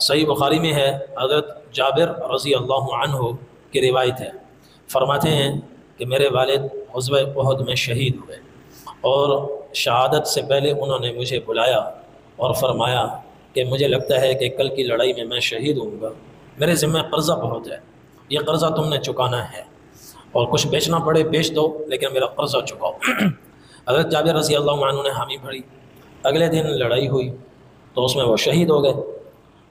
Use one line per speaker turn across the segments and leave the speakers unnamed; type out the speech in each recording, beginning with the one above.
صحیح بخاری میں ہے، حضرت جابر رضی اللہ عنہ کی روایت ہے، فرماتے ہیں کہ میرے والد غزوہ احد میں شہید ہوئے، اور شہادت سے پہلے انہوں نے مجھے بلایا اور فرمایا کہ مجھے لگتا ہے کہ کل کی لڑائی میں شہید ہوں گا، میرے ذمہ قرضہ بہت ہے، یہ قرضہ تم نے چکانا ہے، اور کچھ بیچنا پڑے بیچ دو لیکن میرا قرضہ چکاؤ۔ حضرت جابر رضی اللہ عنہ نے حامی بھری، اگلے دن لڑائی ہوئی تو اس میں وہ شہید ہو گئے۔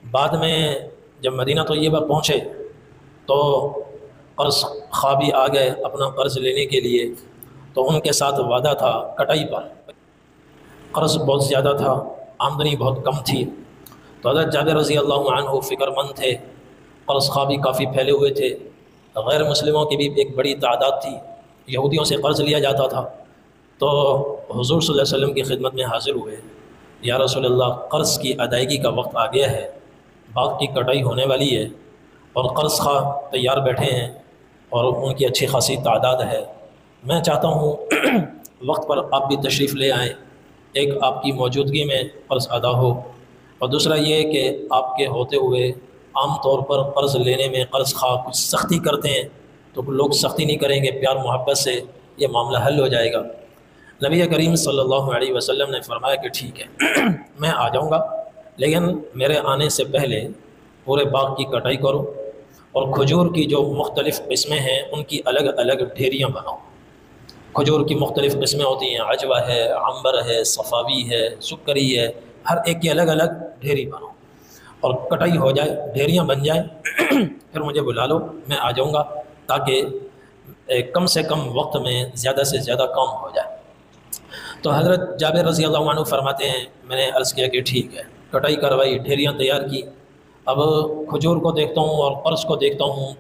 بعد میں جب مدینہ طیبہ پہنچے تو قرض خوابی آ گئے اپنا قرض لینے کے لیے، تو ان کے ساتھ وعدہ تھا کٹائی پر، قرض بہت زیادہ تھا، آمدنی بہت کم تھی، تو حضرت جابر رضی اللہ عنہ فکر مند تھے، قرض خوابی کافی پھیلے ہوئے تھے، غیر مسلموں کی بھی ایک بڑی تعداد تھی، یہودیوں سے قرض لیا جاتا تھا، تو حضور صلی اللہ علیہ وسلم کی خدمت میں حاضر ہوئے، یا رسول اللہ قرض کی ادائیگی کا وقت آ گیا ہے، باغ کی کٹائی ہونے والی ہے، اور قرض خواہ تیار بیٹھے ہیں اور ان کی اچھی خاصی تعداد ہے، میں چاہتا ہوں وقت پر آپ بھی تشریف لے آئیں، ایک آپ کی موجودگی میں قرض ادا ہو، اور دوسرا یہ کہ آپ کے ہوتے ہوئے عام طور پر قرض لینے میں قرض خواہ کچھ سختی کرتے ہیں، تو لوگ سختی نہیں کریں گے، پیار محبت سے یہ معاملہ حل ہو جائے گا۔ نبی کریم صلی اللہ علیہ وسلم نے فرمایا کہ ٹھیک ہے میں آ جاؤں گا، لیکن میرے آنے سے پہلے پورے باغ کی کٹائی کرو، اور کھجور کی جو مختلف قسمیں ہیں ان کی الگ الگ ڈھیریاں بناؤ۔ کھجور کی مختلف قسمیں ہوتی ہیں، عجوہ ہے، عنبر ہے، صفاوی ہے، سکری ہے، ہر ایک کی الگ الگ ڈھیری بناؤ، اور کٹائی ہو جائے، ڈھیریاں بن جائیں، پھر مجھے بلا لو، میں آ جاؤں گا، تاکہ کم سے کم وقت میں زیادہ سے زیادہ کام ہو جائے۔ تو حضرت جابر رضی اللہ عنہ فرماتے ہیں میں نے عرض کیا کہ ٹھیک ہے، کٹائی کروائی، ڈھیریاں تیار کی، اب کھجور کو دیکھتا ہوں اور قرض کو دیکھتا ہوں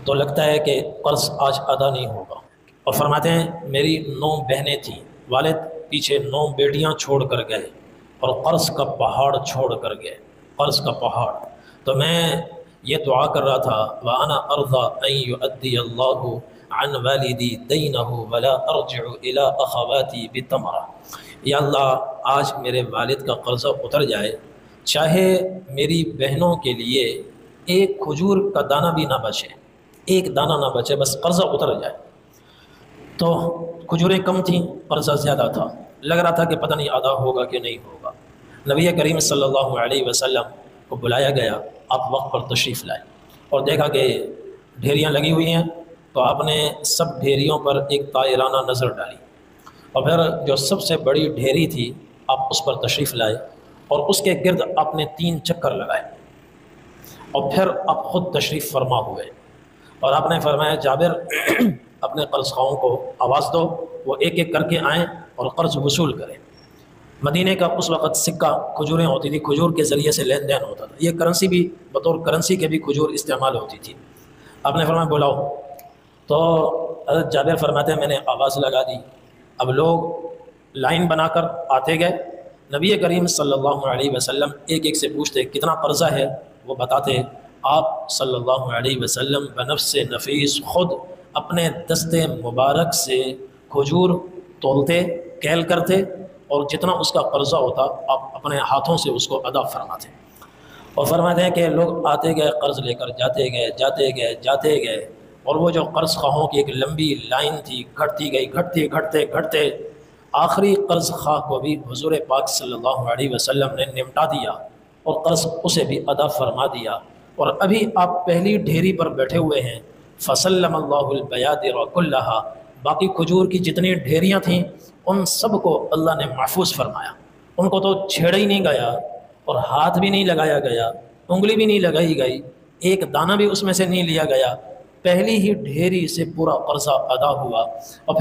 تو لگتا ہے کہ قرض آج ادا نہیں ہوگا، اور فرماتے ہیں میری 9 بہنیں تھیں، والد پیچھے 9 بیٹیاں چھوڑ کر گئے، اور قرض کا پہاڑ چھوڑ کر گئے، قرض کا پہاڑ، تو میں یہ دعا کر رہا تھا وَأَنَا أَرْضَىٰ أَن يُؤَدِّيَ اللَّهُ عَنْ وَالِدِي دَيْنَهُ وَلَا أَرْجِعُ إِلَىٰ أَخَوَاتِي بِالتَّمْرَةِ، یا اللہ آج میرے والد کا قرضہ اتر جائے، چاہے میری بہنوں کے لیے ایک کھجور کا دانہ بھی نہ بچے، ایک دانہ نہ بچے، بس قرضہ اتر جائے۔ تو کھجوریں کم تھیں، قرضہ زیادہ تھا، لگ رہا تھا کہ پتہ نہیں ادا ہوگا کہ نہیں ہوگا۔ نبی کریم صلی اللہ علیہ وسلم کو بلایا گیا، آپ وقت پر تشریف لائے، اور دیکھا کہ ڈھیریاں لگی ہوئی ہیں، تو آپ نے سب ڈھیریوں پر ایک طائرانہ نظر ڈالی، اور پھر جو سب سے بڑی ڈھیری تھی آپ اس پر تشریف لائے، اور اس کے گرد آپ نے 3 چکر لگائے، اور پھر آپ خود تشریف فرما ہوئے، اور آپ نے فرمایا جابر اپنے قرض خواہوں کو آواز دو، وہ ایک ایک کر کے آئیں اور قرض وصول کریں۔ مدینے کا اس وقت سکہ کھجوریں ہوتی تھی، کھجور کے ذریعے سے لین دین ہوتا تھا، یہ کرنسی بھی بطور کرنسی کے بھی کھجور استعمال ہوتی تھی۔ آپ نے فرمایا بلاؤ، تو حضرت جابر فرماتے ہیں میں نے آواز لگا دی، اب لوگ لائن بنا کر آتے گئے، نبی کریم صلی اللہ علیہ وسلم ایک ایک سے پوچھتے کتنا قرضہ ہے، وہ بتاتے، آپ صلی اللہ علیہ وسلم بنفس نفیس خود اپنے دست مبارک سے کھجور تولتے، کیل کرتے، اور جتنا اس کا قرضہ ہوتا آپ اپنے ہاتھوں سے اس کو ادا فرماتے، اور فرماتے ہیں کہ لوگ آتے گئے قرض لے کر جاتے گئے، اور وہ جو قرض خواہوں کی ایک لمبی لائن تھی گھٹتی گئی، گھٹتے آخری قرض خواہ کو بھی حضور پاک صلی اللہ علیہ وسلم نے نمٹا دیا، اور قرض اسے بھی ادا فرما دیا، اور ابھی آپ پہلی ڈھیری پر بیٹھے ہوئے ہیں، فسلم اللہ البیادر کلہا، باقی کھجور کی جتنی ڈھیریاں تھیں ان سب کو اللہ نے محفوظ فرمایا، ان کو تو چھیڑا ہی نہیں گیا، اور ہاتھ بھی نہیں لگایا گیا، انگلی بھی نہیں لگائی گئی، ایک دانہ بھی اس میں سے نہیں لیا گیا، پہلی ہی ڈھیری سے پورا قرضہ ادا ہوا۔ اور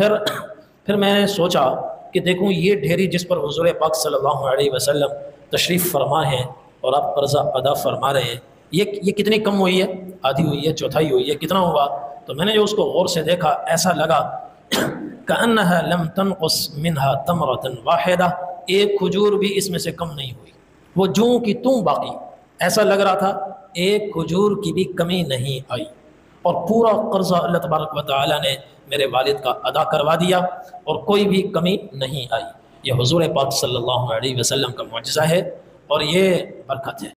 پھر میں نے سوچا کہ دیکھوں یہ ڈھیری جس پر حضور پاک صلی اللہ علیہ وسلم تشریف فرما ہیں اور آپ قرضہ ادا فرما رہے ہیں، یہ کتنی کم ہوئی ہے، آدھی ہوئی ہے، چوتھائی ہوئی ہے، کتنا ہوا؟ تو میں نے جو اس کو غور سے دیکھا ایسا لگا کأنها لم تنقص منها تمرة واحدة، ایک کھجور بھی اس میں سے کم نہیں ہوئی، وہ جوں کی توں باقی، ایسا لگ رہا تھا ایک کھجور کی بھی کمی نہیں آئی، اور پورا قرضہ اللہ تبارک و تعالی نے میرے والد کا ادا کروا دیا، اور کوئی بھی کمی نہیں آئی۔ یہ حضور پاک صلی اللہ علیہ وسلم کا معجزہ ہے، اور یہ برکت ہے۔